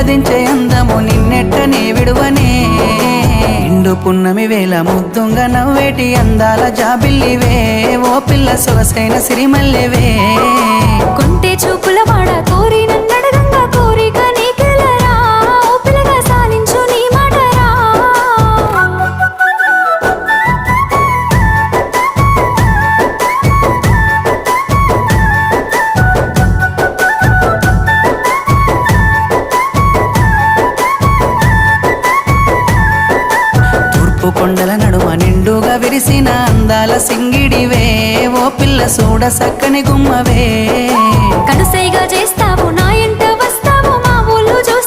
మురిదించే అందము నిన్నెట్టనే విడువనే ఇండు పున్నమి వేళ ముద్దుంగ నవ్వేటి అందాల జాబిల్లివే ఓ పిల్ల సొగసైన సిరిమల్లెవే కొంటే చూపుల వాడ కోరి నన్నడగంగా కోరిక నీకెలరా ఓ పిల్లగా సాలించు నీ మాటరా తూర్పు కొండల నడుమ నిండుగా విరిసిన అందాల సింగిడివే ఓ పిల్ల సూడ సక్కని గుమ్మవే కనుసైగ